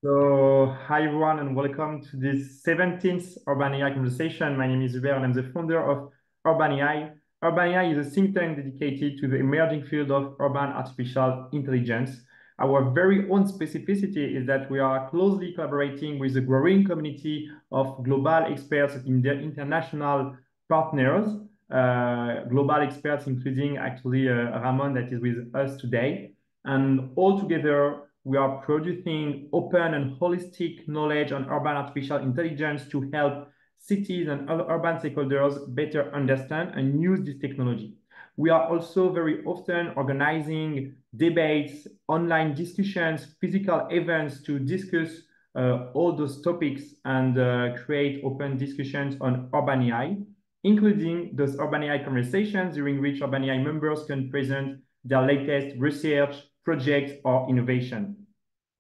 So, hi everyone, and welcome to this 17th Urban AI conversation. My name is Hubert, and I'm the founder of Urban AI. Urban AI is a think tank dedicated to the emerging field of urban artificial intelligence. Our very own specificity is that we are closely collaborating with a growing community of global experts and international partners. Global experts, including actually Ramon, that is with us today. And all together, we are producing open and holistic knowledge on urban artificial intelligence to help cities and other urban stakeholders better understand and use this technology. We are also very often organizing debates, online discussions, physical events to discuss all those topics and create open discussions on urban AI, including those urban AI conversations during which urban AI members can present their latest research, projects, or innovation.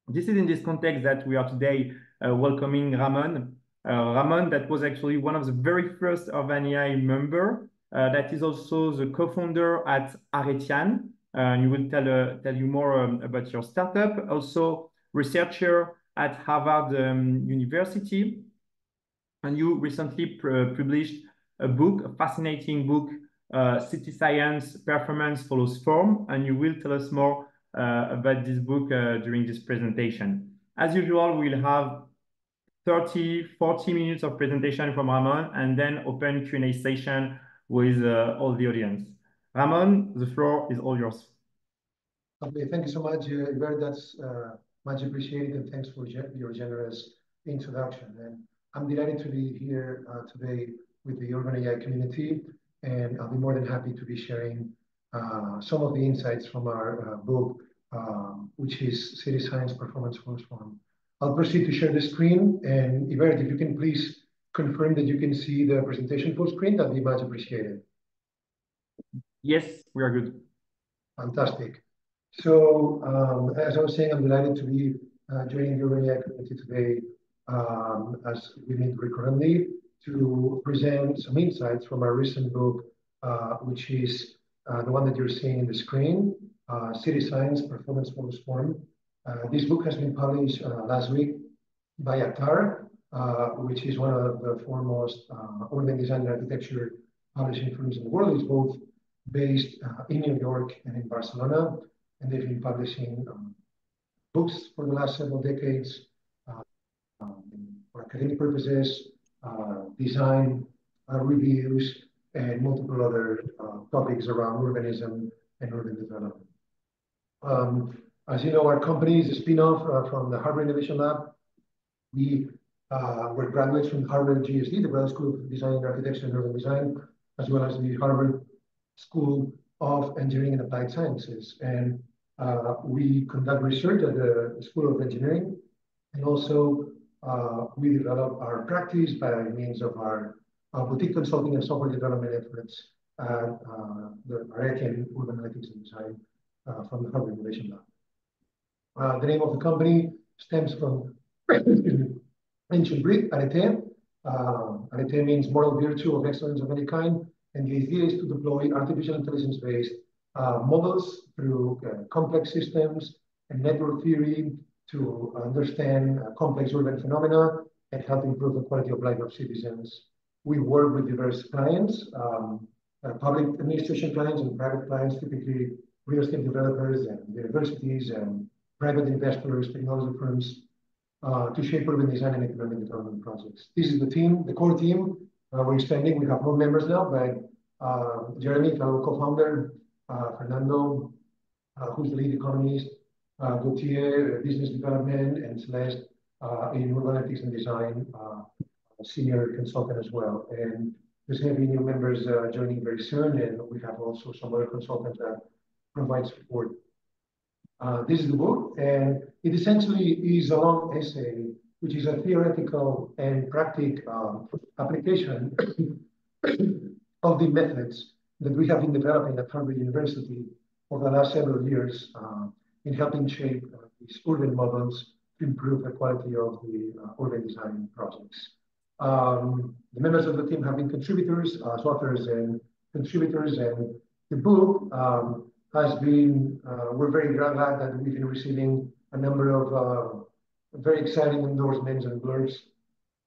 This is in this context that we are today welcoming Ramon. Ramon, that was actually one of the very first Urban AI member. That is also the co-founder at Aretian. You will tell you more about your startup. Also, researcher at Harvard University. And you recently published a book, a fascinating book, City Science Performance Follows Form. And you will tell us more about this book during this presentation. As usual, we'll have 30, 40 minutes of presentation from Ramon and then open Q&A session with all the audience. Ramon, the floor is all yours. Okay, thank you so much, Hubert. That's much appreciated, and thanks for your generous introduction. And I'm delighted to be here today with the Urban AI community, and I'll be more than happy to be sharing some of the insights from our book, which is City Science Performance Follows Form. I'll proceed to share the screen, and Hubert, if you can please confirm that you can see the presentation full screen, that'd be much appreciated. Yes, we are good. Fantastic. So, as I was saying, I'm delighted to be joining the Urban AI community today, as we meet recurrently, to present some insights from our recent book, which is the one that you're seeing in the screen, City Science Performance Follows Form. This book has been published last week by Attar, which is one of the foremost urban design and architecture publishing firms in the world. It's both based in New York and in Barcelona, and they've been publishing books for the last several decades for academic purposes, design reviews, and multiple other topics around urbanism and urban development. As you know, our company is a spin-off from the Harvard Innovation Lab. We were graduates from Harvard GSD, the Graduate School of Design and Architecture and Urban Design, as well as the Harvard School of Engineering and Applied Sciences. And we conduct research at the School of Engineering, and also we develop our practice by means of our boutique consulting and software development efforts at the Aretian Urbanization and Design from the Harvard Innovation Lab. The name of the company stems from ancient Greek, arete. Arete means moral virtue of excellence of any kind. And the idea is to deploy artificial intelligence-based models through complex systems and network theory to understand complex urban phenomena and help improve the quality of life of citizens. We work with diverse clients, public administration clients and private clients, typically real estate developers and universities and private investors, technology firms, to shape urban design and economic development projects. This is the team, the core team. We're expanding. We have more members now, but Jeremy, fellow co-founder, Fernando, who's the lead economist, Gautier, business development, and Celeste in urban and design, senior consultant as well. And there's going to be new members joining very soon, and we have also some other consultants that provide support. This is the book, and it essentially is a long essay, which is a theoretical and practical application of the methods that we have been developing at Harvard University over the last several years in helping shape these urban models to improve the quality of the urban design projects. The members of the team have been contributors, authors and contributors, and the book has been, we're very glad that we've been receiving a number of very exciting endorsements and blurbs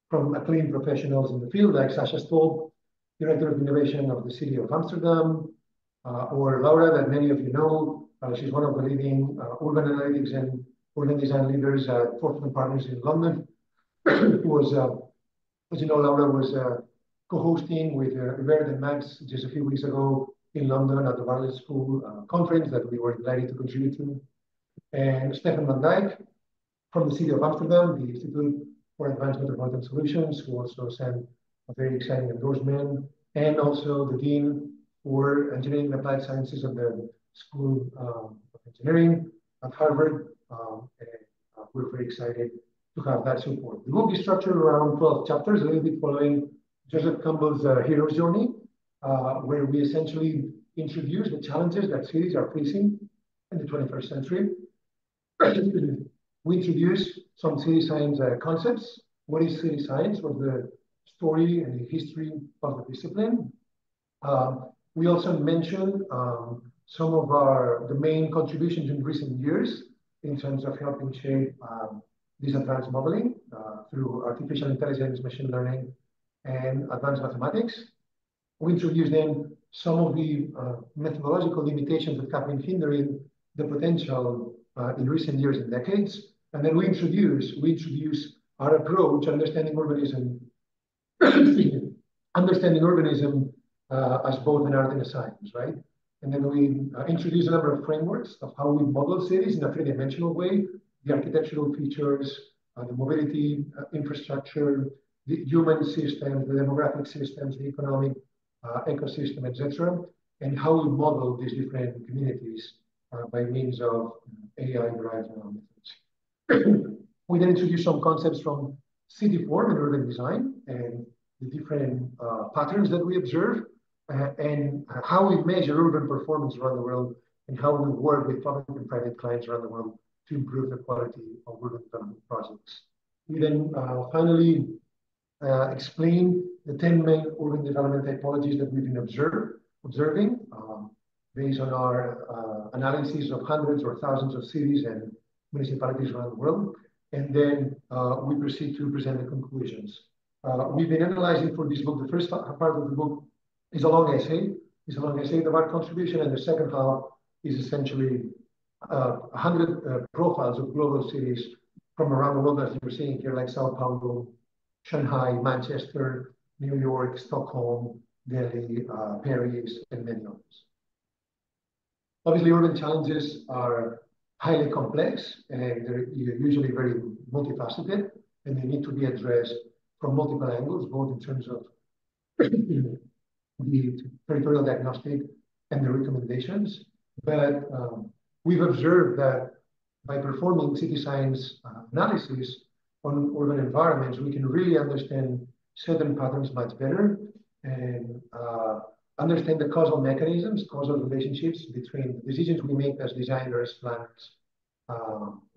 from acclaimed professionals in the field, like Sasha Stolp, Director of Innovation of the City of Amsterdam, or Laura, that many of you know. She's one of the leading urban analytics and urban design leaders at Fortune Partners in London, who was, as you know, Laura was co-hosting with Hubert and Max just a few weeks ago in London at the Bartlett School conference that we were delighted to contribute to. And Stefan van Dijk from the City of Amsterdam, the Institute for Advanced Metropolitan Solutions, who also sent a very exciting endorsement, and also the Dean for Engineering and Applied Sciences of the School of Engineering at Harvard. We're very excited to have that support. The book is structured around 12 chapters, a little bit following Joseph Campbell's Hero's Journey, where we essentially introduce the challenges that cities are facing in the 21st century. We introduce some city science concepts. What is city science? What's the story and the history of the discipline? We also mention some of the main contributions in recent years in terms of helping shape this advanced modeling through artificial intelligence, machine learning, and advanced mathematics. We introduce then some of the methodological limitations that have been hindering the potential in recent years and decades. And then we introduce our approach, understanding urbanism, understanding urbanism as both an art and a science, right? And then we introduce a number of frameworks of how we model cities in a three-dimensional way, the architectural features, the mobility infrastructure, the human systems, the demographic systems, the economic ecosystem, etc., and how we model these different communities by means of AI-derived methods. We then introduce some concepts from city form and urban design and the different patterns that we observe and how we measure urban performance around the world and how we work with public and private clients around the world to improve the quality of urban development projects. We then finally explain the 10 main urban development typologies that we've been observing based on our analysis of hundreds or thousands of cities and municipalities around the world. And then we proceed to present the conclusions. We've been analyzing for this book. The first part of the book is a long essay. It's a long essay of our contribution, and the second half is essentially 100 profiles of global cities from around the world, as you're seeing here, like Sao Paulo, Shanghai, Manchester, New York, Stockholm, Delhi, Paris, and many others. Obviously, urban challenges are highly complex, and they're usually very multifaceted, and they need to be addressed from multiple angles, both in terms of the territorial diagnostic and the recommendations. But we've observed that by performing city science analysis on urban environments, we can really understand certain patterns much better and understand the causal mechanisms, causal relationships between the decisions we make as designers, planners,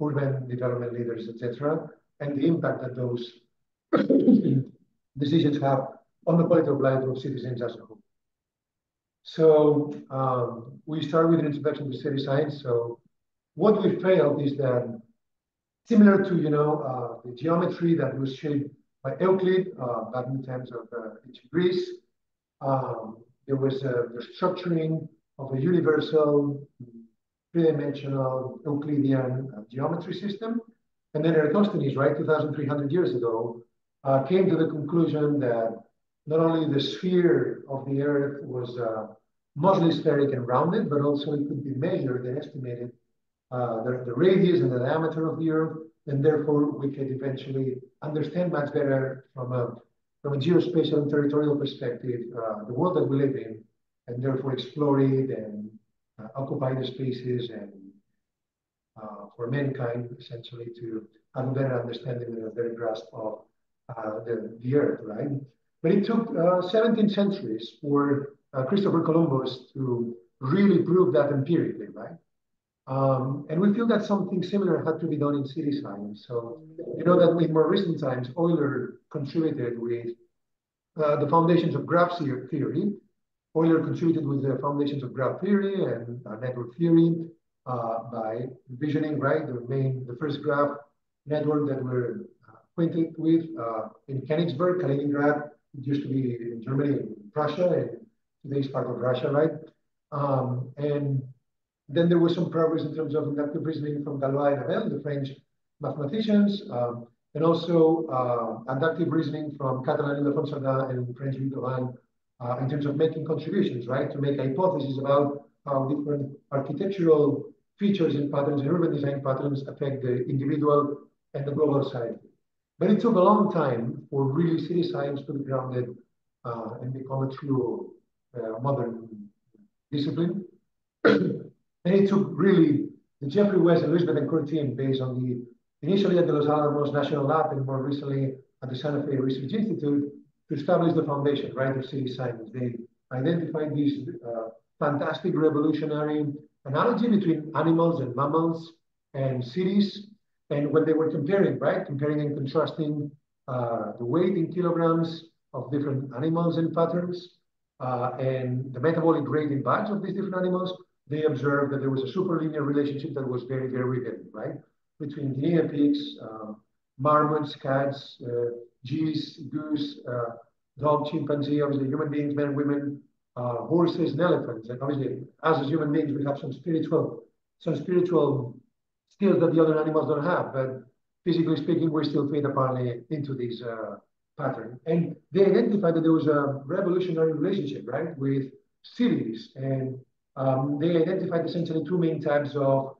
urban development leaders, etc., and the impact that those decisions have on the quality of life of citizens as a whole. So we start with an introduction to city science. So what we failed is that, similar to the geometry that was shaped by Euclid back in the times of ancient Greece, there was the structuring of a universal, three-dimensional Euclidean geometry system. And then Eratosthenes, right, 2,300 years ago, came to the conclusion that not only the sphere of the Earth was mostly spheric and rounded, but also it could be measured and estimated the radius and the diameter of the Earth, and therefore we could eventually understand much better from a geospatial and territorial perspective the world that we live in, and therefore explore it and occupy the spaces and for mankind essentially to have a better understanding and a better grasp of the Earth, right? But it took 17 centuries for Christopher Columbus to really prove that empirically, right? And we feel that something similar had to be done in city science. So you know that in more recent times, Euler contributed with the foundations of graph theory. Euler contributed with the foundations of graph theory and network theory by envisioning, right, the first graph network that we're acquainted with in Königsberg, Kaliningrad. It used to be in Germany and Prussia, and today is part of Russia, right? And then there was some progress in terms of inductive reasoning from Galois and Abel, the French mathematicians, and also inductive reasoning from Catalan Ildefonso and French Vitovan in terms of making contributions, right? To make hypotheses about how different architectural features and patterns and urban design patterns affect the individual and the global society. But it took a long time for really city science to be grounded and become a true modern discipline. And it took really the Jeffrey West and Luis Betancourt team, based on the initially at the Los Alamos National Lab and more recently at the Santa Fe Research Institute, to establish the foundation, right, of city science. They identified this fantastic revolutionary analogy between animals and mammals and cities. And when they were comparing, right, comparing and contrasting the weight in kilograms of different animals and patterns and the metabolic rate in batch of these different animals, they observed that there was a superlinear relationship that was very, very vivid, right? Between guinea pigs, marmots, cats, geese, goose, dog, chimpanzee, obviously human beings, men, women, horses, and elephants. And obviously, as human beings, we have some spiritual skills that the other animals don't have. But physically speaking, we still fit apparently into this pattern. And they identified that there was a revolutionary relationship, right, with cities. And they identified essentially two main types of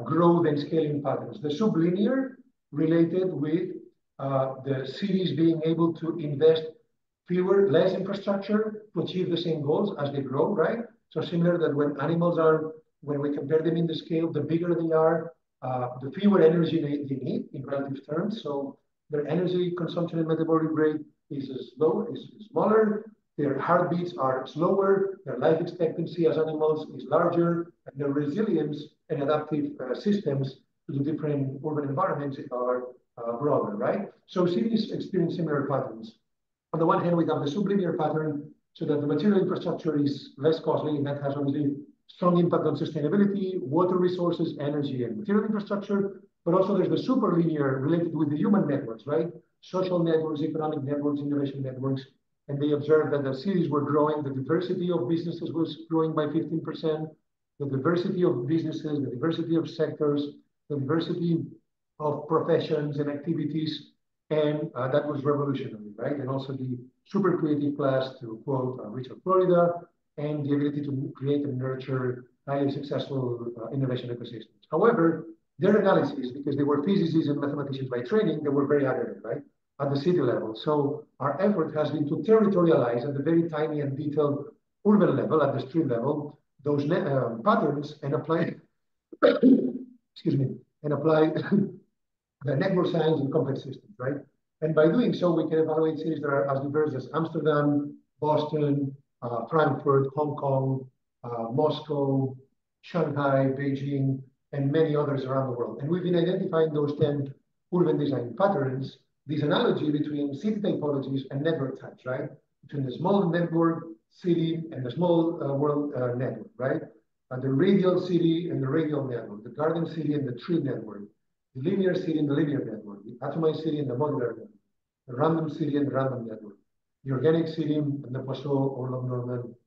growth and scaling patterns. The sublinear, related with the cities being able to invest less infrastructure to achieve the same goals as they grow, right? So similar that when animals are, when we compare them in the scale, the bigger they are, the fewer energy they need in relative terms. So their energy consumption and metabolic rate is smaller, their heartbeats are slower, their life expectancy as animals is larger, and their resilience and adaptive systems to the different urban environments are broader, right? So cities experience similar patterns. On the one hand, we have the sublinear pattern, so that the material infrastructure is less costly, and that has obviously strong impact on sustainability, water resources, energy, and material infrastructure. But also there's the superlinear related with the human networks, right? Social networks, economic networks, innovation networks. And they observed that the cities were growing, the diversity of businesses was growing by 15%, the diversity of businesses, the diversity of sectors, the diversity of professions and activities. And that was revolutionary, right? And also the super creative class, to quote Richard Florida, and the ability to create and nurture highly successful innovation ecosystems. However, their analysis, because they were physicists and mathematicians by training, they were very aggregate, right? At the city level. So our effort has been to territorialize at the very tiny and detailed urban level, at the street level, those patterns and apply, excuse me, and apply the network science and complex systems, right? And by doing so, we can evaluate cities that are as diverse as Amsterdam, Boston, Frankfurt, Hong Kong, Moscow, Shanghai, Beijing, and many others around the world. And we've been identifying those 10 urban design patterns, this analogy between city typologies and network types, right? Between the small network city and the small world network, right? The radial city and the radial network, the garden city and the tree network, the linear city and the linear network, the atomized city and the modular network, the random city and the random network, the organic city and the Poisson or log normal,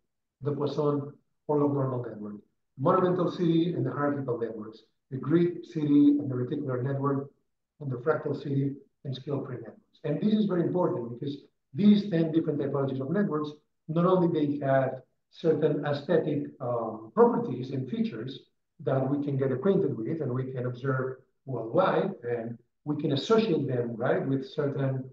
the Poisson or log normal network, monumental city and the hierarchical networks, the grid city and the reticular network, and the fractal city and scale-free networks. And this is very important because these 10 different typologies of networks, not only they have certain aesthetic properties and features that we can get acquainted with and we can observe worldwide, and we can associate them, right, with certain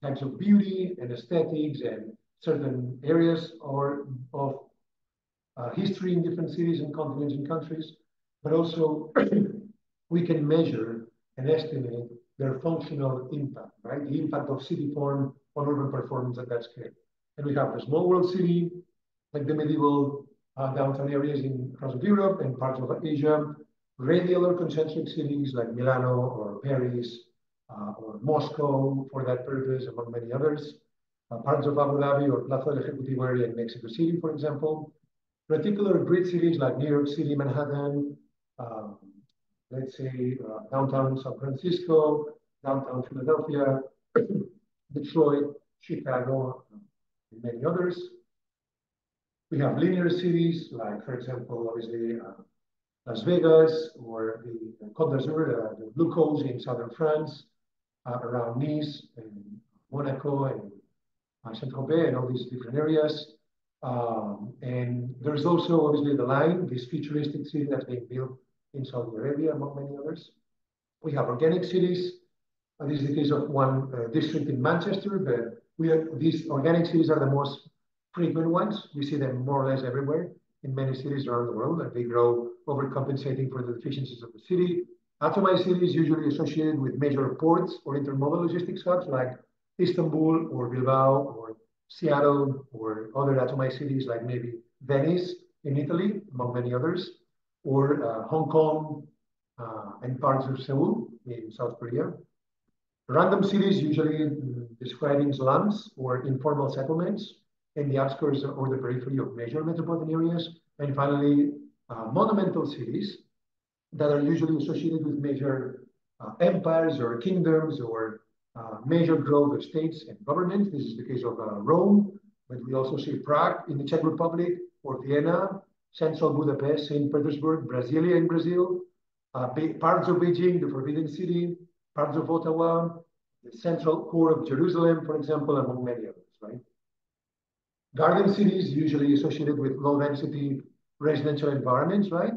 types of beauty and aesthetics and certain areas or of history in different cities and continents and countries, but also we can measure and estimate their functional impact, right? The impact of city form on urban performance at that scale. And we have the small world city, like the medieval downtown areas in parts of Europe and parts of Asia, radial or concentric cities like Milano or Paris or Moscow for that purpose, among many others, parts of Abu Dhabi or Plaza del Ejecutivo area in Mexico City, for example, particular grid cities like New York City, Manhattan, let's say downtown San Francisco, downtown Philadelphia, Detroit, Chicago, and many others. We have linear cities, like, for example, obviously Las Vegas, or the Côte d'Azur, the Blue Coast in southern France, around Nice and Monaco and Saint-Tropez and all these different areas. And there's also obviously the Line, this futuristic city that's being built in Saudi Arabia, among many others. We have organic cities. This is the case of one district in Manchester, but these organic cities are the most frequent ones. We see them more or less everywhere in many cities around the world, and they grow overcompensating for the deficiencies of the city. Atomized cities usually associated with major ports or intermodal logistics hubs like Istanbul or Bilbao or Seattle, or other atomized cities like maybe Venice in Italy, among many others, or Hong Kong and parts of Seoul in South Korea. Random cities usually describing slums or informal settlements in the outskirts or the periphery of major metropolitan areas. And finally, monumental cities that are usually associated with major empires or kingdoms or major growth of states and governments. This is the case of Rome, but we also see Prague in the Czech Republic, or Vienna, central Budapest, St. Petersburg, Brasilia in Brazil, parts of Beijing, the Forbidden City, parts of Ottawa, the central core of Jerusalem, for example, among many others, right? Garden cities usually associated with low-density residential environments, right?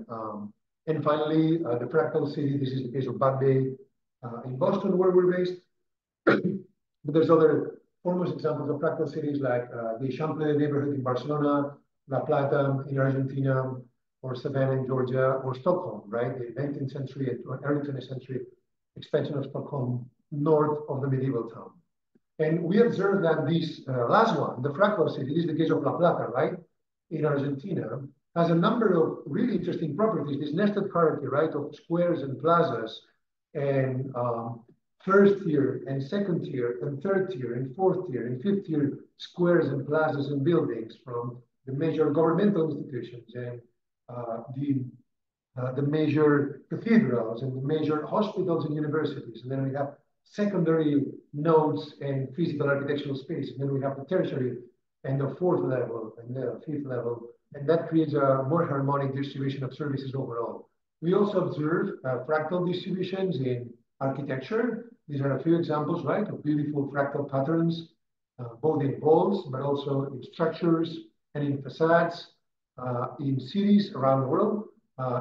And finally, the fractal city. This is the case of Back Bay in Boston, where we're based. But there's other foremost examples of fractal cities like the Eixample neighborhood in Barcelona, La Plata in Argentina, or Savannah in Georgia, or Stockholm, right? The 19th century and early 20th century expansion of Stockholm north of the medieval town. And we observed that this last one, the fractal city, this is the case of La Plata, right? In Argentina, has a number of really interesting properties, this nested hierarchy, right, of squares and plazas, and first tier and second tier and third tier and fourth tier and fifth tier squares and plazas and buildings from the major governmental institutions and the major cathedrals and the major hospitals and universities. And then we have secondary nodes and physical architectural space. And then we have the tertiary and the fourth level and the fifth level. And that creates a more harmonic distribution of services overall. We also observe fractal distributions in architecture. These are a few examples, right, of beautiful fractal patterns, both in walls, but also in structures and in facades, in cities around the world,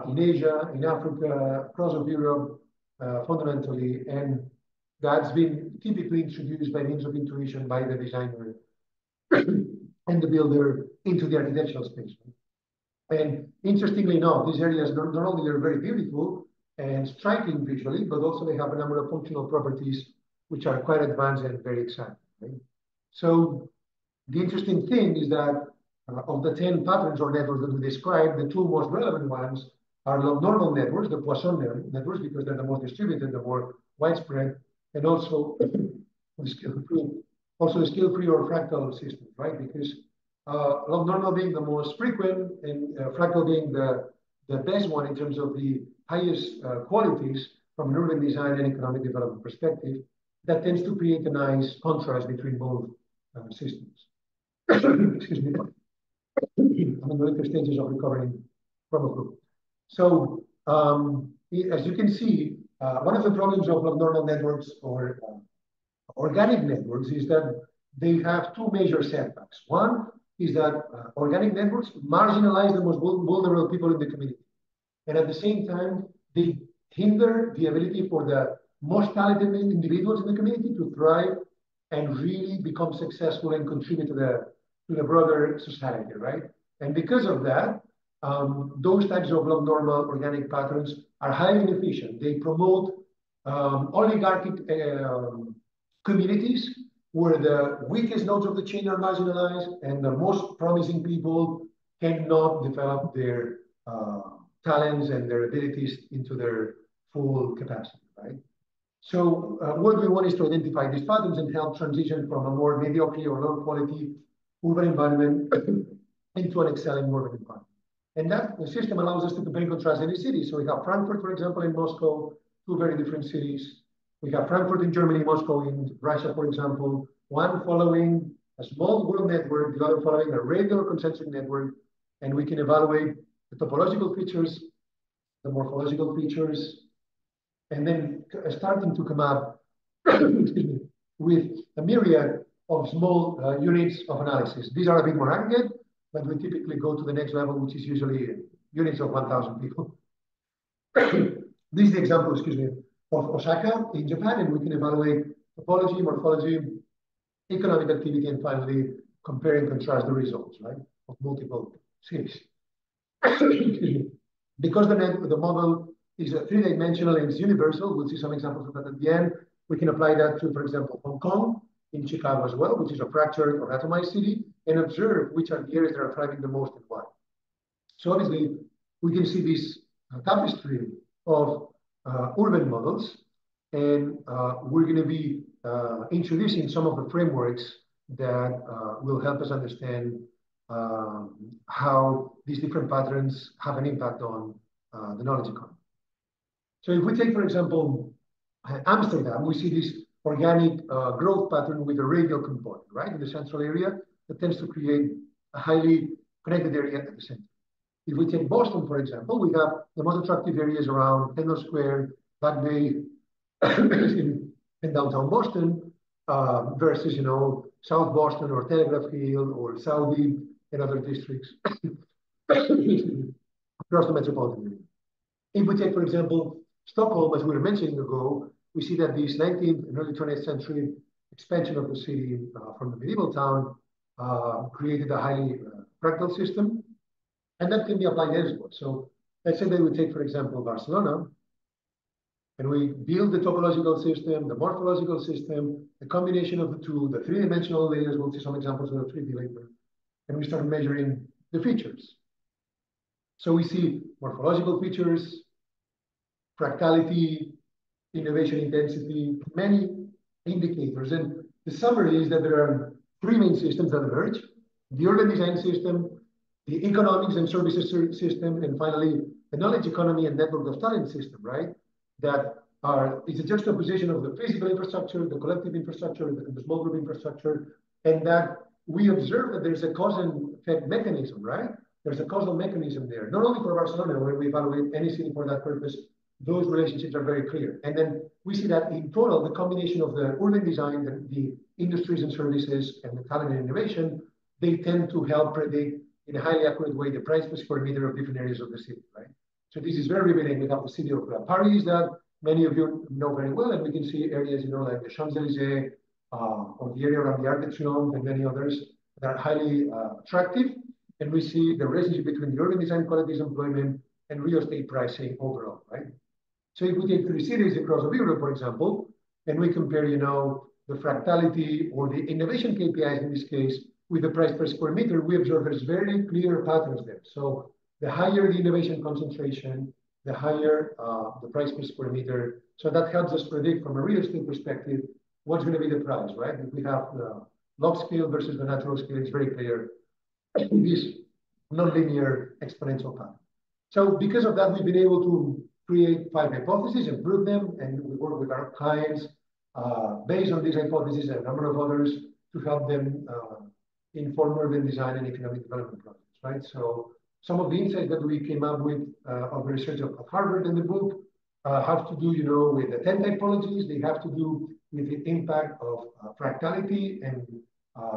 in Asia, in Africa, across of Europe, fundamentally. And that's been typically introduced by means of intuition by the designer and the builder into the architectural space. And interestingly enough, these areas not only are very beautiful and striking visually, but also they have a number of functional properties which are quite advanced and very exciting. Right? So the interesting thing is that of the 10 patterns or networks that we described, the two most relevant ones are normal networks, the Poisson networks, because they're the most distributed, the more widespread, and also the scale-free or fractal systems, right? Because normal being the most frequent and fractal being the best one in terms of the highest qualities from an urban design and economic development perspective, that tends to create a nice contrast between both systems. Excuse me. I'm in the later stages of recovering from a flu. So as you can see, one of the problems of normal networks or organic networks is that they have two major setbacks. One is that organic networks marginalize the most vulnerable people in the community. And at the same time, they hinder the ability for the most talented individuals in the community to thrive and really become successful and contribute to the broader society, right? And because of that, those types of normal organic patterns are highly inefficient. They promote oligarchic communities where the weakest nodes of the chain are marginalized and the most promising people cannot develop their talents and their abilities into their full capacity, right? So what we want is to identify these patterns and help transition from a more mediocre or low quality urban environment into an excelling urban environment. And that system allows us to compare and contrast any city. So we have Frankfurt, for example, in Moscow, two very different cities. We have Frankfurt in Germany, Moscow in Russia, for example, one following a small world network, the other following a regular concentric network. And we can evaluate the topological features, the morphological features, and then starting to come up with a myriad of small units of analysis. These are a bit more aggregate, but we typically go to the next level, which is usually units of 1,000 people. This is the example, of Osaka in Japan, and we can evaluate topology, morphology, economic activity, and finally compare and contrast the results, right, of multiple cities. Because the model is three-dimensional and it's universal, we'll see some examples of that at the end. We can apply that to, for example, Hong Kong, in Chicago as well, which is a fractured or atomized city, and observe which are the areas that are thriving the most and why. So obviously, we can see this tapestry of urban models, and we're going to be introducing some of the frameworks that will help us understand how these different patterns have an impact on the knowledge economy. So if we take, for example, Amsterdam, we see this organic growth pattern with a radial component, right, in the central area that tends to create a highly connected area at the center. If we take Boston, for example, we have the most attractive areas around Kendall Square, Back Bay, and downtown Boston, versus, South Boston or Telegraph Hill or Southie and other districts across the metropolitan area. If we take, for example, Stockholm, as we were mentioning ago, we see that this 19th and early 20th century expansion of the city from the medieval town created a highly fractal system, and that can be applied elsewhere. So let's say that we take, for example, Barcelona, and we build the topological system, the morphological system, the combination of the two, the three-dimensional layers, we'll see some examples of the 3D later, and we start measuring the features. So we see morphological features, fractality, innovation intensity, many indicators. And the summary is that there are three main systems that emerge: the urban design system, the economics and services system, and finally, the knowledge economy and network of talent system, right? That it's a juxtaposition of the physical infrastructure, the collective infrastructure, the small group infrastructure, and that we observe that there's a cause and effect mechanism, right? There's a causal mechanism there, not only for Barcelona, when we evaluate any city for that purpose, those relationships are very clear. And then we see that in total, the combination of the urban design, the industries and services, and the talent and innovation, they tend to help predict in a highly accurate way the price per square meter of different areas of the city, right? So this is very revealing. We have the city of Paris that many of you know very well, and we can see areas, like the Champs-Élysées, or the area around the Arc de Triomphe and many others that are highly attractive. And we see the relationship between the urban design qualities employment and real estate pricing overall, right? So if we take three cities across Europe, for example, and we compare, the fractality or the innovation KPIs in this case with the price per square meter, we observe there's very clear patterns there. So the higher the innovation concentration, the higher the price per square meter. So that helps us predict from a real estate perspective what's going to be the price, right? If we have the log scale versus the natural scale, it's very clear this nonlinear exponential pattern. So because of that, we've been able to create 5 hypotheses and prove them, and we work with our clients based on these hypotheses and a number of others to help them inform urban design and economic development projects, right? So some of the insights that we came up with of the research of Harvard in the book have to do, with the 10 typologies. They have to do with the impact of fractality and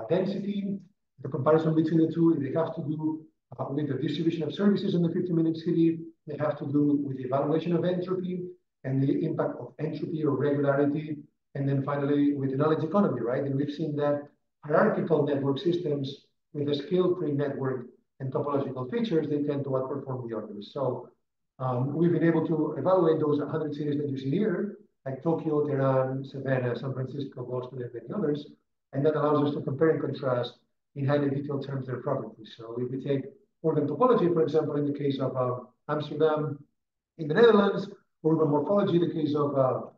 density, the comparison between the two. They have to do with the distribution of services in the 50-minute city. They have to do with the evaluation of entropy and the impact of entropy or regularity. And then finally, with the knowledge economy, right? And we've seen that hierarchical network systems with a scale-free network and topological features, they tend to outperform the others. So we've been able to evaluate those 100 cities that you see here, like Tokyo, Tehran, Savannah, San Francisco, Boston, and many others. And that allows us to compare and contrast in highly detailed terms their properties. So if we take urban topology, for example, in the case of Amsterdam in the Netherlands, urban morphology, the case of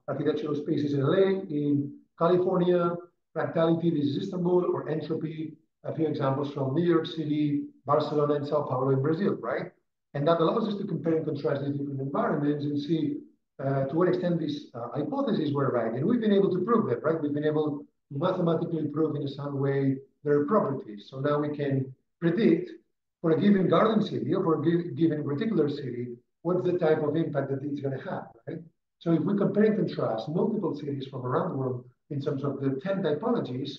architectural spaces in LA, in California, fractality, this is Istanbul, or entropy, a few examples from New York City, Barcelona, and Sao Paulo in Brazil, right? And that allows us to compare and contrast these different environments and see to what extent these hypotheses were right. And we've been able to prove that, right? We've been able to mathematically prove in some way their properties. So now we can predict for a given garden city or for a given particular city, what's the type of impact that it's going to have, right? So if we compare and contrast multiple cities from around the world in terms of the 10 typologies, if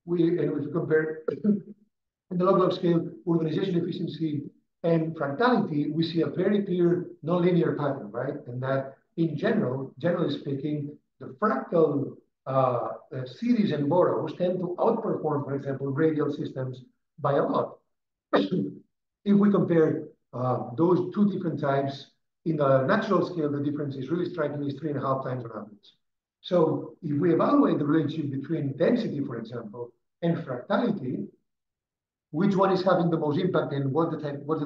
we compare in the log scale, urbanization efficiency and fractality, we see a very clear nonlinear pattern, right? And that in general, generally speaking, the fractal cities and boroughs tend to outperform, for example, radial systems by a lot. If we compare those two different types in the natural scale, the difference is really strikingly 3.5 times on average. So if we evaluate the relationship between density, for example, and fractality, which one is having the most impact and what's the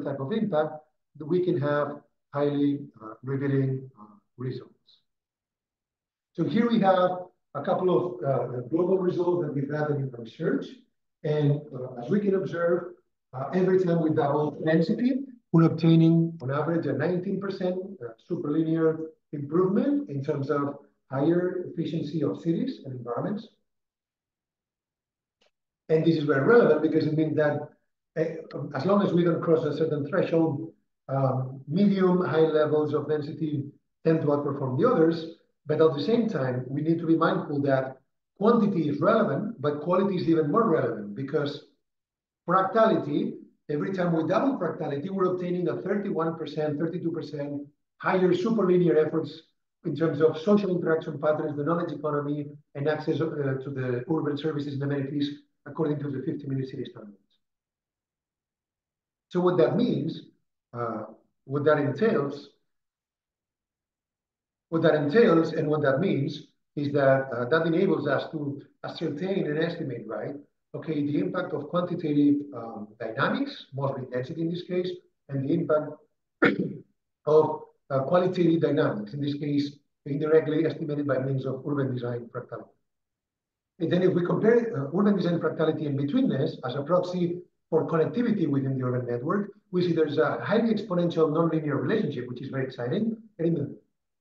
type of impact, that we can have highly revealing results. So here we have a couple of the global results that we've gathered in research. And as we can observe, every time we double density, we're obtaining on average a 19% superlinear improvement in terms of higher efficiency of cities and environments. And this is very relevant because it means that as long as we don't cross a certain threshold, medium, high levels of density tend to outperform the others. But at the same time, we need to be mindful that quantity is relevant, but quality is even more relevant because fractality, every time we double fractality, we're obtaining a 31%, 32% higher superlinear efforts in terms of social interaction patterns, the knowledge economy, and access to the urban services and amenities according to the 50-minute city standards. So what that means, what that entails and what that means is that that enables us to ascertain and estimate, right? Okay, the impact of quantitative dynamics, mostly density in this case, and the impact of qualitative dynamics, in this case, indirectly estimated by means of urban design fractality. And then if we compare urban design fractality and betweenness as a proxy for connectivity within the urban network, we see there's a highly exponential nonlinear relationship, which is very exciting. And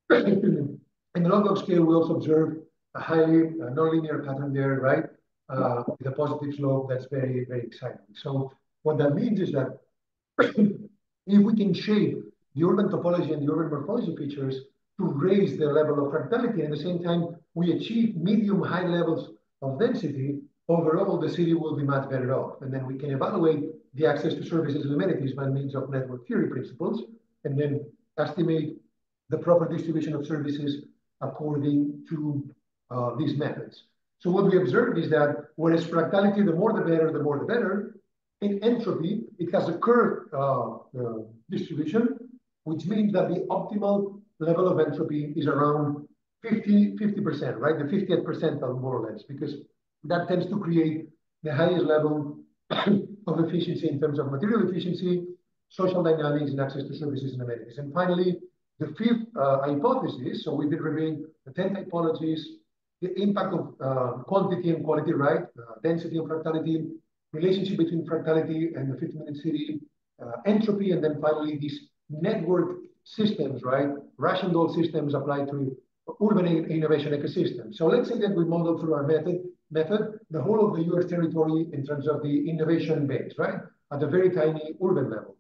in the log scale, we also observe a highly nonlinear pattern there, right? With a positive slope that's very, very exciting. So what that means is that if we can shape the urban topology and the urban morphology features to raise the level of fractality, and at the same time, we achieve medium high levels of density, overall, the city will be much better off. And then we can evaluate the access to services and amenities by means of network theory principles, and then estimate the proper distribution of services according to these methods. So what we observed is that whereas fractality, the more the better, the more the better, in entropy, it has a curved distribution, which means that the optimal level of entropy is around 50%, right? The 50th percentile, more or less, because that tends to create the highest level of efficiency in terms of material efficiency, social dynamics, and access to services and amenities. And finally, the fifth hypothesis, so we've been reviewing the 10 typologies, the impact of quantity and quality, right? Density and fractality, relationship between fractality and the 50-minute city, entropy, and then finally these network systems, right? Rational systems applied to urban innovation ecosystems. So let's say that we model through our method the whole of the US territory in terms of the innovation base, right? At a very tiny urban level.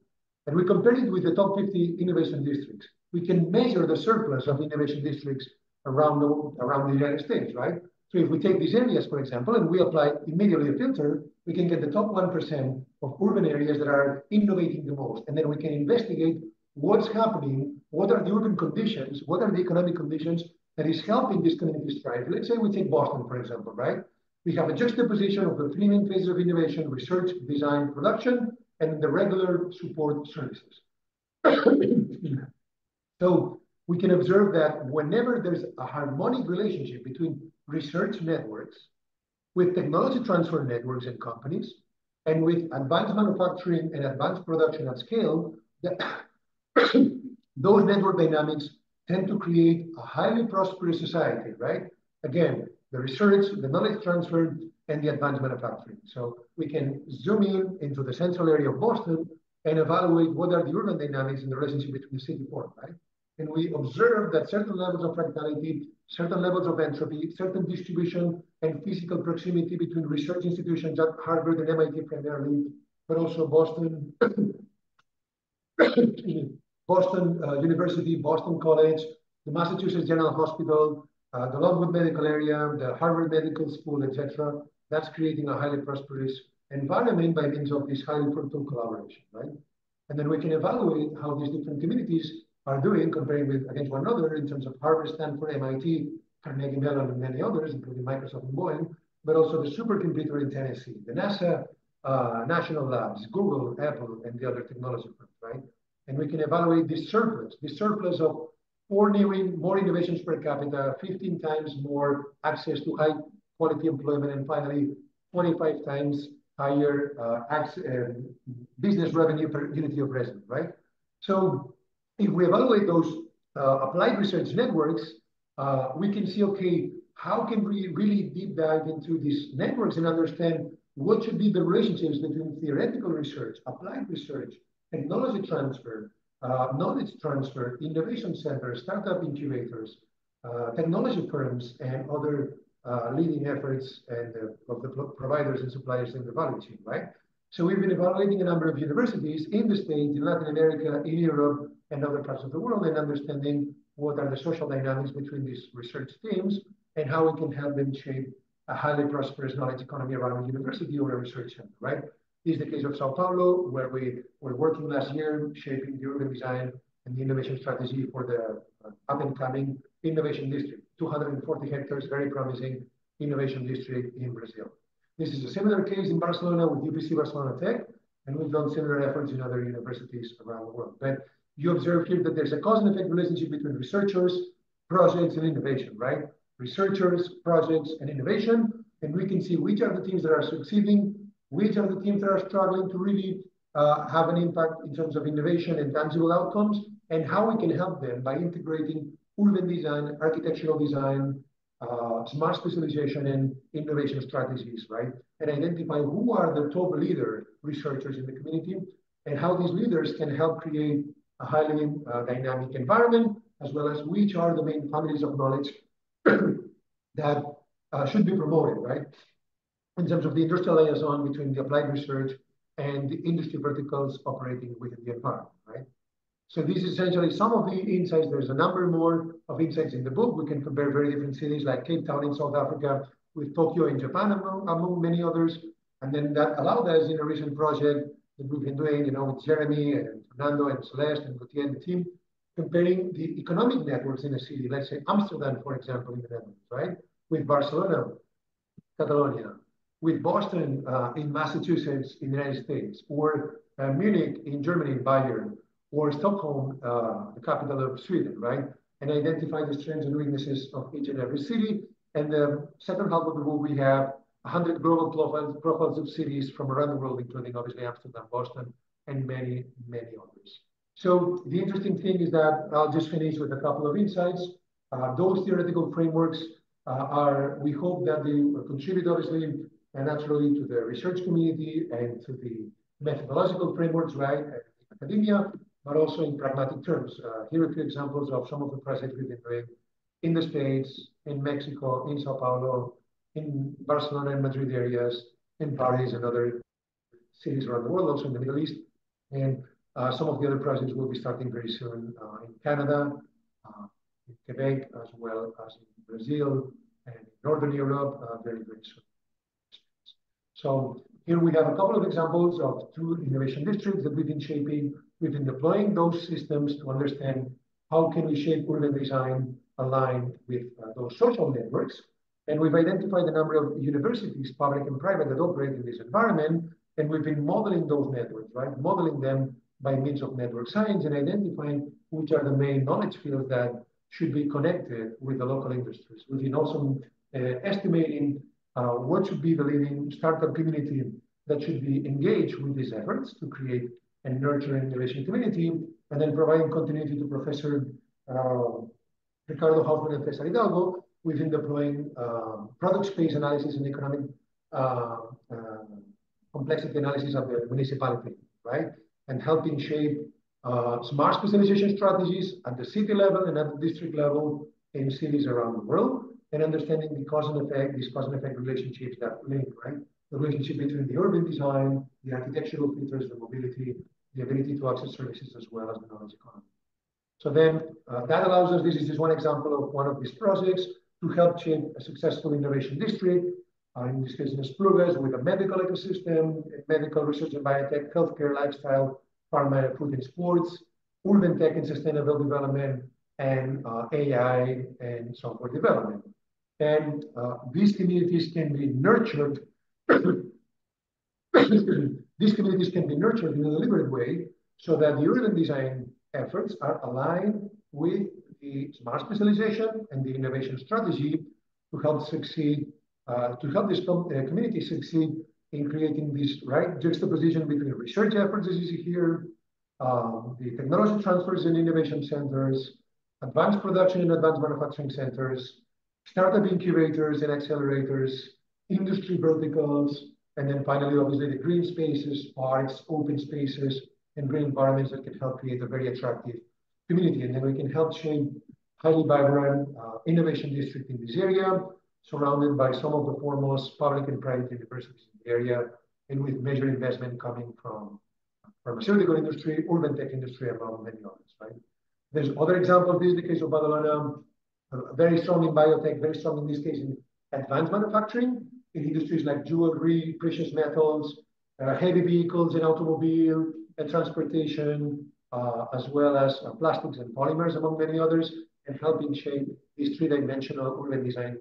And we compare it with the top 50 innovation districts. We can measure the surplus of innovation districts around the United States, right? So if we take these areas, for example, and we apply immediately a filter, we can get the top 1% of urban areas that are innovating the most. And then we can investigate what's happening, what are the urban conditions, what are the economic conditions that is helping this community thrive. Let's say we take Boston, for example, right? We have a juxtaposition of the 3 main phases of innovation: research, design, production, and the regular support services. So we can observe that whenever there's a harmonic relationship between research networks with technology transfer networks and companies, and with advanced manufacturing and advanced production at scale, those network dynamics tend to create a highly prosperous society, right? Again, the research, the knowledge transfer, and the advanced manufacturing. So we can zoom in into the central area of Boston and evaluate what are the urban dynamics in the relationship between the city form, right? And we observe that certain levels of fractality, certain levels of entropy, certain distribution and physical proximity between research institutions at Harvard and MIT primarily, but also Boston, Boston University, Boston College, the Massachusetts General Hospital, the Longwood Medical Area, the Harvard Medical School, etc. That's creating a highly prosperous environment by means of this highly fruitful collaboration, right? And then we can evaluate how these different communities are doing, comparing with against one another in terms of Harvard, Stanford, MIT, Carnegie Mellon, and many others, including Microsoft and Boeing, but also the supercomputer in Tennessee, the NASA national labs, Google, Apple, and the other technology firms, right? And we can evaluate this surplus of more innovations per capita, 15 times more access to high quality employment, and finally, 25 times higher business revenue per unity of resident, right? So if we evaluate those applied research networks, we can see, okay, how can we really deep dive into these networks and understand what should be the relationships between theoretical research, applied research, technology transfer, knowledge transfer, innovation centers, startup incubators, technology firms, and other leading efforts and of the providers and suppliers in the value chain, right? So we've been evaluating a number of universities in the States, in Latin America, in Europe, and other parts of the world, and understanding what are the social dynamics between these research teams and how we can help them shape a highly prosperous knowledge economy around a university or a research center, right? This is the case of Sao Paulo, where we were working last year, shaping the urban design and the innovation strategy for the up-and-coming innovation district, 240 hectares, very promising innovation district in Brazil. This is a similar case in Barcelona with UPC Barcelona Tech, and we've done similar efforts in other universities around the world. But you observe here that there's a cause and effect relationship between researchers, projects, and innovation, right? Researchers, projects, and innovation, and we can see which are the teams that are succeeding, which are the teams that are struggling to really have an impact in terms of innovation and tangible outcomes, and how we can help them by integrating urban design, architectural design, smart specialization, and innovation strategies, right? And identify who are the top leader researchers in the community, and how these leaders can help create a highly dynamic environment, as well as which are the main families of knowledge that should be promoted, right? In terms of the industrial liaison between the applied research and the industry verticals operating within the environment, right? So this is essentially some of the insights. There's a number more of insights in the book. We can compare very different cities like Cape Town in South Africa with Tokyo in Japan, among many others. And then that allowed us in a recent project that we've been doing, you know, with Jeremy and Fernando and Celeste and Gautier and the team, comparing the economic networks in a city, let's say Amsterdam, for example, in the Netherlands, right? With Barcelona, Catalonia, with Boston in Massachusetts in the United States, or Munich in Germany, Bayern, or Stockholm, the capital of Sweden, right? And identify the strengths and weaknesses of each and every city. And the second half of the book, we have 100 global profiles of cities from around the world, including obviously Amsterdam, Boston, and many, many others. So the interesting thing is that I'll just finish with a couple of insights. Those theoretical frameworks we hope that they contribute obviously and naturally to the research community and to the methodological frameworks, right, academia, but also in pragmatic terms. Here are a few examples of some of the projects we've been doing in the States, in Mexico, in Sao Paulo, in Barcelona and Madrid areas, in Paris and other cities around the world, also in the Middle East. And some of the other projects will be starting very soon in Canada, in Quebec, as well as in Brazil and in Northern Europe very, very soon. So here we have a couple of examples of two innovation districts that we've been shaping. We've been deploying those systems to understand how can we shape urban design aligned with those social networks. And we've identified a number of universities, public and private, that operate in this environment. And we've been modeling those networks, right? Modeling them by means of network science and identifying which are the main knowledge fields that should be connected with the local industries. We've been also estimating what should be the leading startup community that should be engaged with these efforts to create and nurture an innovation community, and then providing continuity to Professor Ricardo Hoffman and Cesar Hidalgo. We've been deploying product space analysis and economic complexity analysis of the municipality, right? and helping shape smart specialization strategies at the city level and at the district level in cities around the world, and understanding the cause and effect, these cause and effect relationships that link, right? The relationship between the urban design, the architectural features, the mobility, the ability to access services, as well as the knowledge economy. So then that allows us, this is just one example of one of these projects, to help shape a successful innovation district, in this case in Esplugas, with a medical ecosystem, medical research and biotech, healthcare, lifestyle, pharma, food and sports, urban tech and sustainable development, and AI and software development. And these communities can be nurtured. These communities can be nurtured in a deliberate way so that the urban design efforts are aligned with the smart specialization and the innovation strategy to help succeed, to help this community succeed in creating this right juxtaposition between research efforts, as you see here, the technology transfers and innovation centers, advanced production and advanced manufacturing centers, startup incubators and accelerators, industry verticals, and then finally, obviously, the green spaces, parks, open spaces, and green environments that can help create a very attractive community. And then we can help shape highly vibrant innovation district in this area, surrounded by some of the foremost public and private universities in the area, and with major investment coming from pharmaceutical industry, urban tech industry, among many others, right? There's other examples. This is the case of Badalona, very strong in biotech, very strong in this case in advanced manufacturing, in industries like jewelry, precious metals, heavy vehicles and automobile and transportation, as well as plastics and polymers, among many others, and helping shape these three-dimensional urban design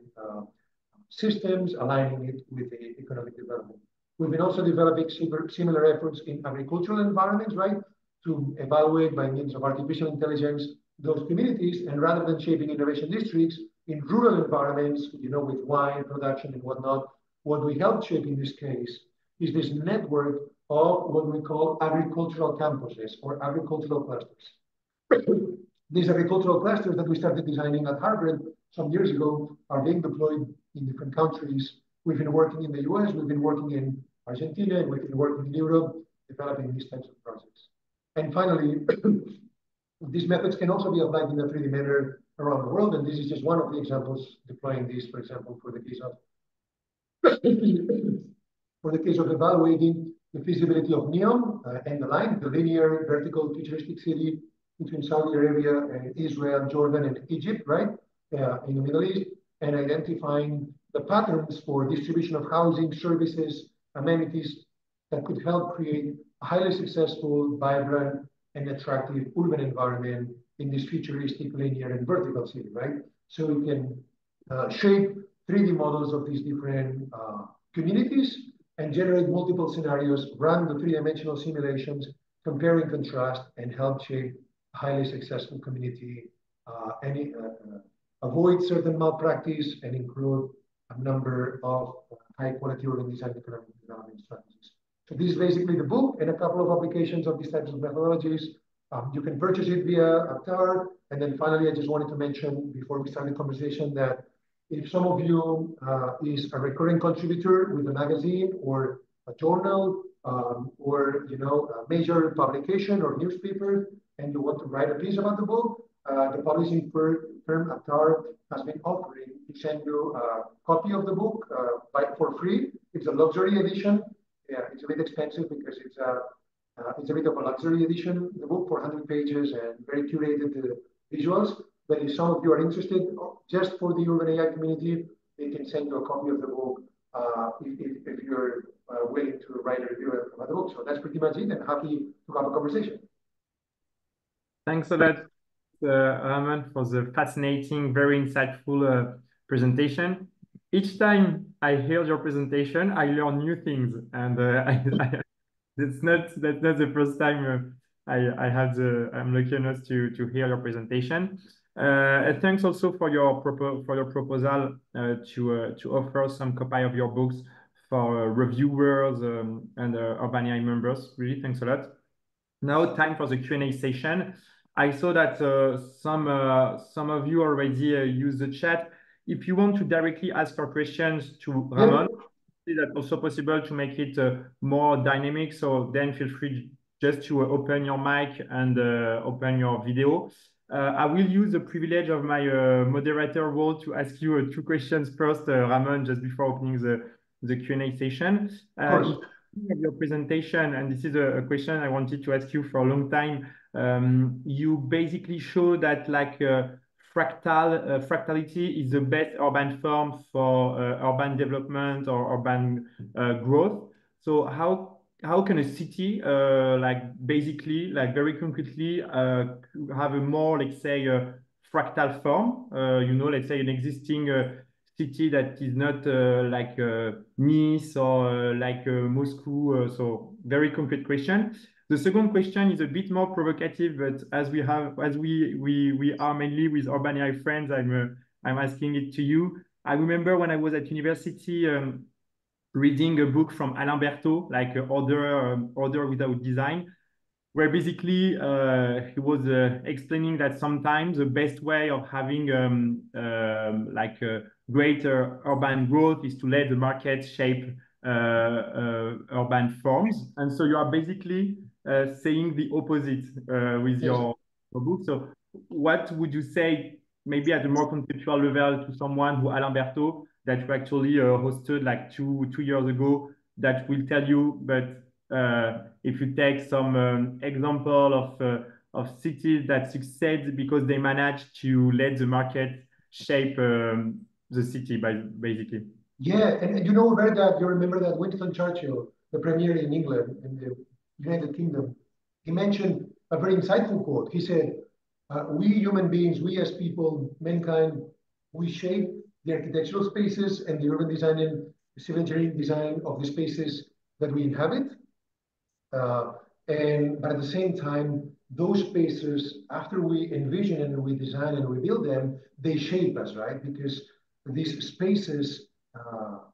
systems, aligning it with the economic development. We've been also developing similar efforts in agricultural environments, right, to evaluate by means of artificial intelligence those communities, and rather than shaping innovation districts in rural environments, you know, with wine production and whatnot, what we help shape in this case is this network of what we call agricultural campuses or agricultural clusters. These agricultural clusters that we started designing at Harvard some years ago are being deployed in different countries. We've been working in the US, we've been working in Argentina, and we've been working in Europe, developing these types of projects. And finally, these methods can also be applied in a 3D manner around the world, and this is just one of the examples deploying these, for example, for the case of evaluating the feasibility of NEOM and the line, the linear vertical futuristic city between Saudi Arabia and Israel, Jordan, and Egypt, right, in the Middle East, and identifying the patterns for distribution of housing, services, amenities that could help create a highly successful, vibrant, and attractive urban environment in this futuristic, linear, and vertical city, right? So we can shape 3D models of these different communities and generate multiple scenarios, run the three-dimensional simulations, compare and contrast, and help shape a highly successful community, avoid certain malpractice, and include a number of high-quality urban design economic development strategies. So this is basically the book and a couple of applications of these types of methodologies. You can purchase it via Aptar. And then finally, I just wanted to mention before we start the conversation that if some of you is a recurring contributor with a magazine or a journal or a major publication or newspaper, and you want to write a piece about the book, the publishing firm Aptar has been offering to send you a copy of the book for free. It's a luxury edition. Yeah, it's a bit expensive because it's a bit of a luxury edition, the book, 400 pages and very curated visuals. But if some of you are interested, just for the urban AI community, they can send you a copy of the book if you're willing to write a review about the book. So that's pretty much it, and happy to have a conversation. Thanks a lot, Ramon, for the fascinating, very insightful presentation. Each time I hear your presentation, I learn new things, and that's not the first time I'm lucky enough to hear your presentation. Thanks also for your proposal to offer some copy of your books for reviewers and Urban AI members. Really, thanks a lot. Now, time for the Q&A session. I saw that some of you already use the chat. If you want to directly ask your questions to Ramon, that's also possible to make it more dynamic. So then feel free just to open your mic and open your video. I will use the privilege of my moderator role to ask you two questions first, Ramon, just before opening the Q&A session. In your presentation, and this is a question I wanted to ask you for a long time, you basically show that like fractality is the best urban form for urban development or urban growth. So how can a city like basically like very concretely have a more, let's say, fractal form, you know, let's say an existing city that is not like Nice or like Moscow. So very concrete question. The second question is a bit more provocative, but as we are mainly with Urban AI friends, I'm asking it to you. I remember when I was at university reading a book from Alain Berthaud, like Order Without Design, where basically he was explaining that sometimes the best way of having like greater urban growth is to let the market shape urban forms. And so you are basically saying the opposite with your book. So what would you say, maybe at a more conceptual level, to someone who Alain Berthaud that you actually hosted like two years ago, that will tell you, but if you take some example of cities that succeed because they manage to let the market shape the city basically. Yeah, and you know, read that, you remember that Winston Churchill, the premier in England, in the United Kingdom, he mentioned a very insightful quote. He said, we human beings, we as people, mankind, we shape the architectural spaces and the urban design and civil engineering design of the spaces that we inhabit. But at the same time, those spaces, after we envision and we design and we build them, they shape us, right? Because these spaces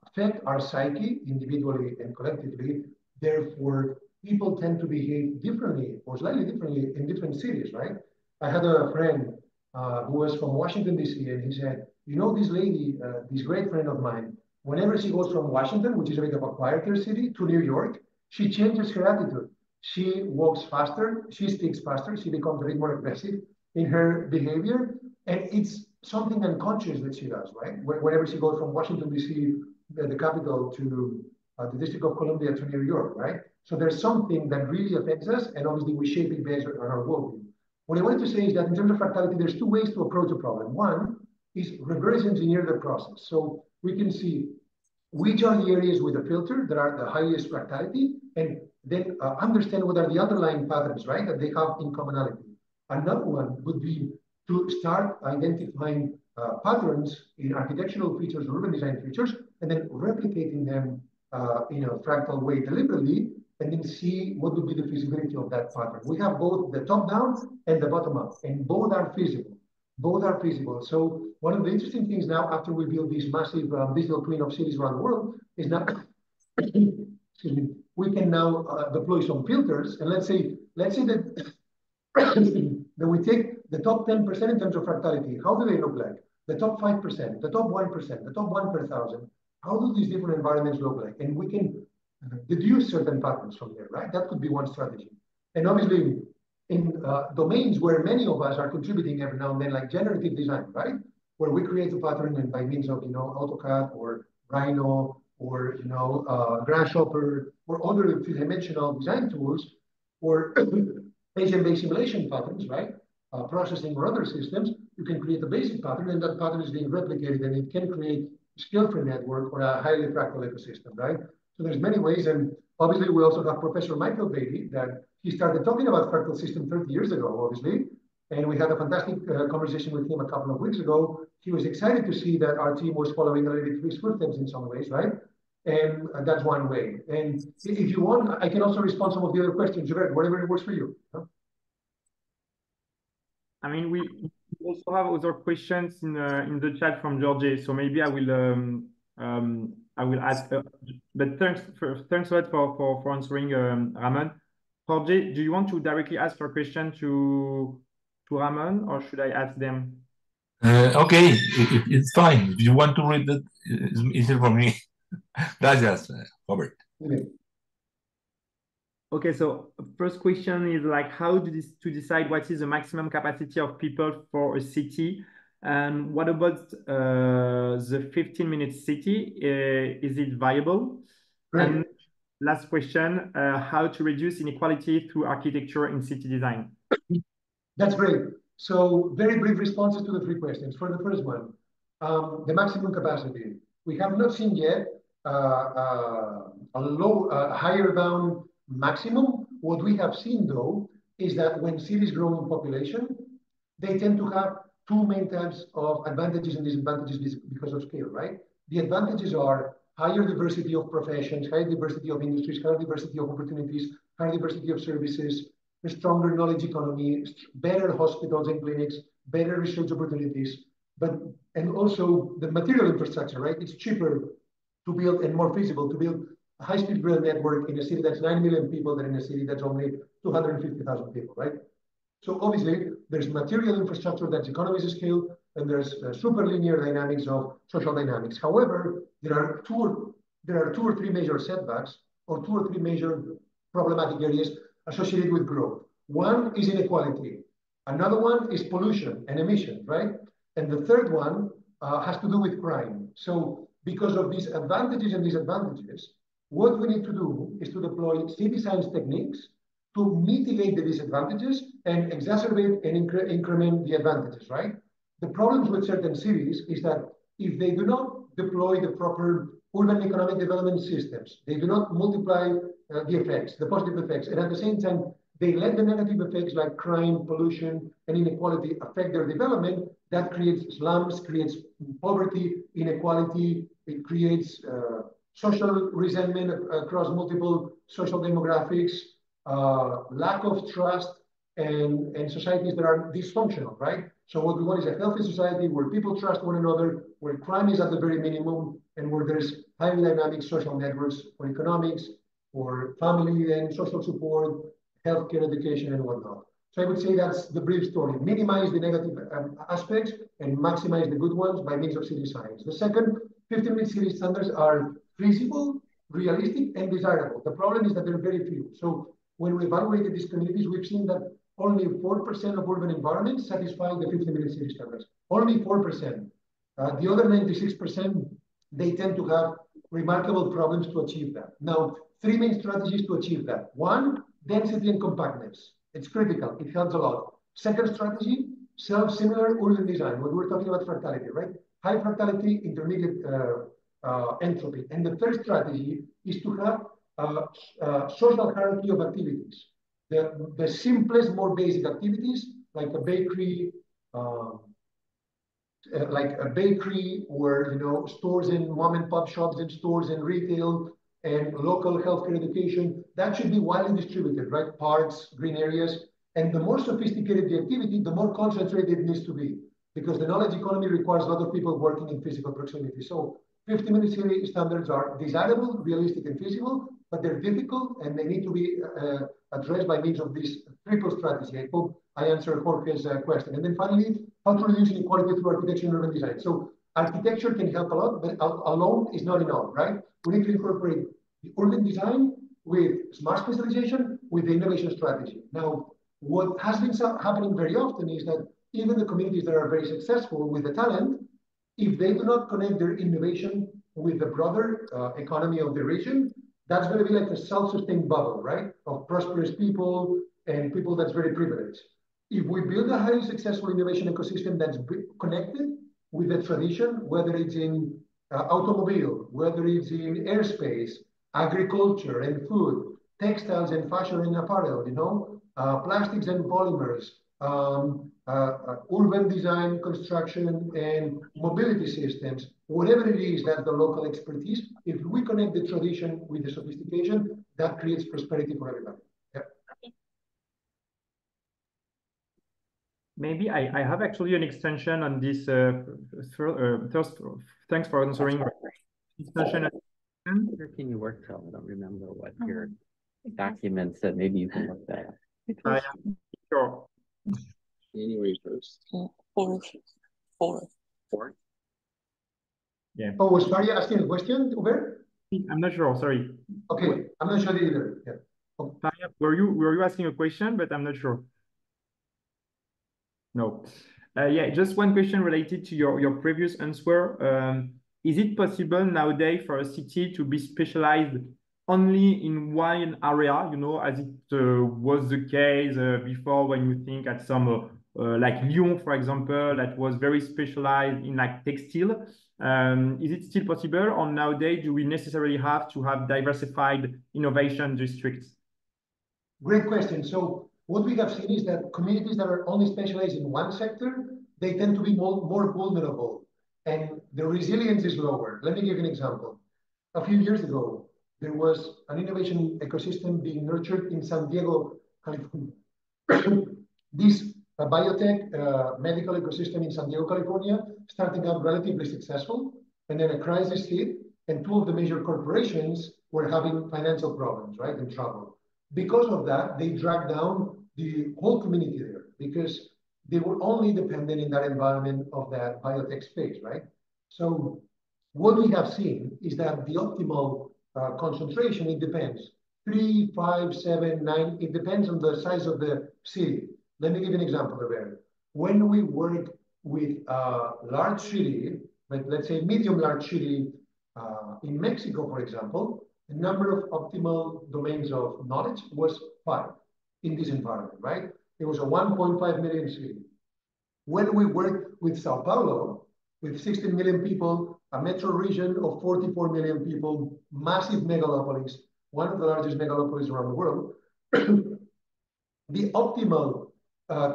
affect our psyche individually and collectively. Therefore, people tend to behave differently or slightly differently in different cities, right? I had a friend who was from Washington, D.C., and he said, you know, this lady, this great friend of mine, whenever she goes from Washington, which is a bit of a quieter city, to New York, she changes her attitude. She walks faster, she speaks faster, she becomes a bit more aggressive in her behavior, and it's something unconscious that she does, right? Whenever she goes from Washington, D.C., the capital, to the District of Columbia to New York, right? So there's something that really affects us, and obviously we shape it based on our worldview. What I wanted to say is that in terms of fractality, there's two ways to approach the problem. One is reverse engineer the process. So we can see which are the areas with a filter that are the highest fractality, and then understand what are the underlying patterns, right, that they have in commonality. Another one would be to start identifying patterns in architectural features, urban design features, and then replicating them in a fractal way deliberately, and then see what would be the feasibility of that pattern. We have both the top-down and the bottom-up, and both are feasible. Both are feasible. So one of the interesting things now, after we build these massive digital twin of cities around the world, is now, excuse me, we can now deploy some filters, and let's say that that we take the top 10% in terms of fractality. How do they look like? The top 5%, the top 1%, the top 1 per thousand. How do these different environments look like? And we can deduce certain patterns from there, right? That could be one strategy. And obviously, in domains where many of us are contributing every now and then, like generative design, right? Where we create a pattern and by means of, AutoCAD or Rhino or, Grasshopper or other three-dimensional design tools, or Asian-based simulation patterns, right? Processing or other systems, you can create a basic pattern, and that pattern is being replicated, and it can create a skill-free network or a highly fractal ecosystem, right? So there's many ways, and obviously we also have Professor Michael Bailey, that he started talking about fractal system 30 years ago, obviously, and we had a fantastic conversation with him a couple of weeks ago. He was excited to see that our team was following a little bit his footsteps in some ways, right? And that's one way. And if you want, I can also respond some of the other questions, whatever works for you. Huh? I mean, we also have other questions in the chat from George. So maybe I will ask. But thanks a lot for answering, Ramon. Jorge, do you want to directly ask your question to Ramon, or should I ask them? Okay, it's fine. If you want to read it, it's easier for me. Gracias, Robert. Okay, so first question is like how to decide what is the maximum capacity of people for a city, and what about the 15-minute city? Is it viable? Great. And last question, how to reduce inequality through architecture in city design? That's great. So very brief responses to the three questions. For the first one, the maximum capacity. We have not seen yet a higher bound maximum. What we have seen though is that when cities grow in population, they tend to have two main types of advantages and disadvantages because of scale, right? The advantages are higher diversity of professions, higher diversity of industries, higher diversity of opportunities, higher diversity of services, a stronger knowledge economy, better hospitals and clinics, better research opportunities, and also the material infrastructure, right? It's cheaper to build and more feasible to build a high-speed rail network in a city that's 9 million people than in a city that's only 250,000 people, right? So obviously, there's material infrastructure that's economies of scale, and there's super linear dynamics of social dynamics. However, there are two or three major setbacks or two or three major problematic areas associated with growth. One is inequality. Another one is pollution and emission, right? And the third one has to do with crime. So because of these advantages and disadvantages, what we need to do is to deploy city science techniques to mitigate the disadvantages and exacerbate and increment the advantages, right? The problems with certain cities is that if they do not deploy the proper urban economic development systems, they do not multiply the effects, the positive effects, and at the same time, they let the negative effects like crime, pollution, and inequality affect their development, that creates slums, creates poverty, inequality, it creates social resentment across multiple social demographics, lack of trust, and societies that are dysfunctional, right? So what we want is a healthy society where people trust one another, where crime is at the very minimum, and where there's highly dynamic social networks for economics, for family and social support, healthcare, education, and whatnot. So I would say that's the brief story. Minimize the negative aspects and maximize the good ones by means of city science. The second, 15-minute city standards are feasible, realistic, and desirable. The problem is that they're very few. So when we evaluated these communities, we've seen that only 4% of urban environments satisfy the 15-minute city standards. Only 4%. The other 96%, they tend to have remarkable problems to achieve that. Now, three main strategies to achieve that. One, density and compactness. It's critical. It helps a lot. Second strategy, self-similar urban design. When we're talking about fractality, right? High fractality, intermediate entropy. And the third strategy is to have social hierarchy of activities. The simplest, more basic activities, like a bakery, where stores and mom and pop shops and stores and retail and local healthcare education, that should be widely distributed, right? Parks, green areas. And the more sophisticated the activity, the more concentrated it needs to be, because the knowledge economy requires a lot of people working in physical proximity. So 15-minute city standards are desirable, realistic, and feasible, but they're difficult and they need to be addressed by means of this triple strategy. I hope I answered Jorge's question. And then finally, how to reduce inequality through architecture and urban design. So architecture can help a lot, but alone is not enough, right? We need to incorporate the urban design with smart specialization, with the innovation strategy. Now, what has been happening very often is that even the communities that are very successful with the talent, if they do not connect their innovation with the broader economy of the region, that's going to be like a self-sustained bubble, right? Of prosperous people and people that's very privileged. If we build a highly successful innovation ecosystem that's connected with the tradition, whether it's in automobile, whether it's in airspace, agriculture and food, textiles and fashion and apparel, plastics and polymers, urban design, construction, and mobility systems, whatever it is that's the local expertise, if we connect the tradition with the sophistication, that creates prosperity for everybody. Yep. Maybe I have actually an extension on this. First, thanks for answering. Extension. Where can you work from? I don't remember what your document said. Maybe you can look that up. Sure. January 1st. Fourth. Yeah. Oh, was Maria asking a question, Hubert? I'm not sure. Sorry. Okay, I'm not sure either. Yeah. Were you asking a question? But I'm not sure. No. Yeah, just one question related to your previous answer. Is it possible nowadays for a city to be specialized only in one area, you know, as it was the case before when you think at some like Lyon, for example, that was very specialized in like textile. Is it still possible, or nowadays do we necessarily have to have diversified innovation districts? Great question. So what we have seen is that communities that are only specialized in one sector, they tend to be more vulnerable and the resilience is lower. Let me give you an example. A few years ago, there was an innovation ecosystem being nurtured in San Diego, California. This biotech medical ecosystem in San Diego, California, starting out relatively successful, and then a crisis hit, and two of the major corporations were having financial problems, right, and trouble. Because of that, they dragged down the whole community there because they were only dependent in that environment of that biotech space, right? So what we have seen is that the optimal concentration, it depends. 3, 5, 7, 9, it depends on the size of the city. Let me give you an example of it. When we work with a large city, like let's say medium large city in Mexico, for example, the number of optimal domains of knowledge was 5 in this environment, right? It was a 1.5 million city. When we worked with Sao Paulo, with 16 million people, a metro region of 44 million people, massive megalopolis, one of the largest megalopolis around the world, the optimal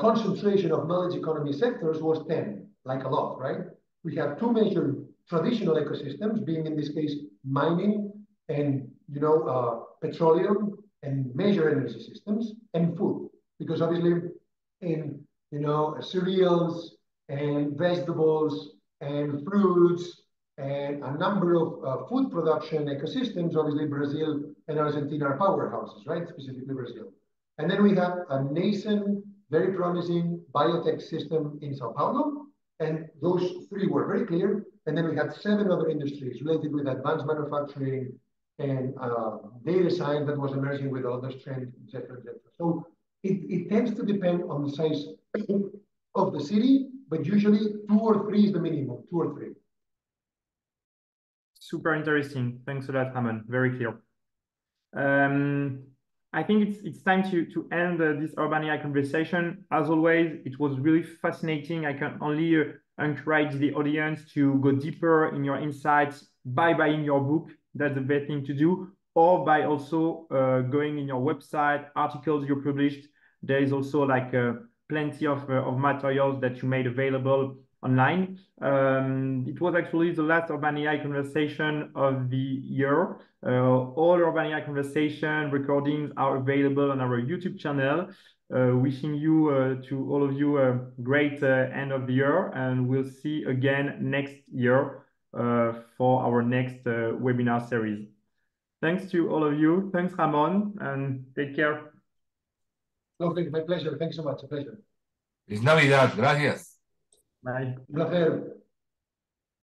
concentration of knowledge economy sectors was 10, like a lot, right? We have two major traditional ecosystems, being in this case mining and petroleum and major energy systems, and food, because obviously in cereals and vegetables and fruits and a number of food production ecosystems, obviously Brazil and Argentina are powerhouses, right? Specifically Brazil. And then we have a nascent, very promising biotech system in Sao Paulo, and those three were very clear. And then we had 7 other industries related with advanced manufacturing and data science that was emerging with all those trends, et cetera, et cetera. So it tends to depend on the size of the city, but usually 2 or 3 is the minimum, 2 or 3. Super interesting. Thanks a lot, Ramon. Very clear. I think it's time to end this Urban AI conversation. As always, it was really fascinating. I can only encourage the audience to go deeper in your insights by buying your book. That's the best thing to do, or by also going in your website, articles you published. There is also like plenty of materials that you made available online. It was actually the last Urban AI conversation of the year. All Urban AI conversation recordings are available on our YouTube channel. Wishing you to all of you a great end of the year, and we'll see again next year for our next webinar series. Thanks to all of you. Thanks, Ramon, and take care. Lovely, my pleasure. Thanks so much. A pleasure. Feliz Navidad. Gracias. Bye. Un placer.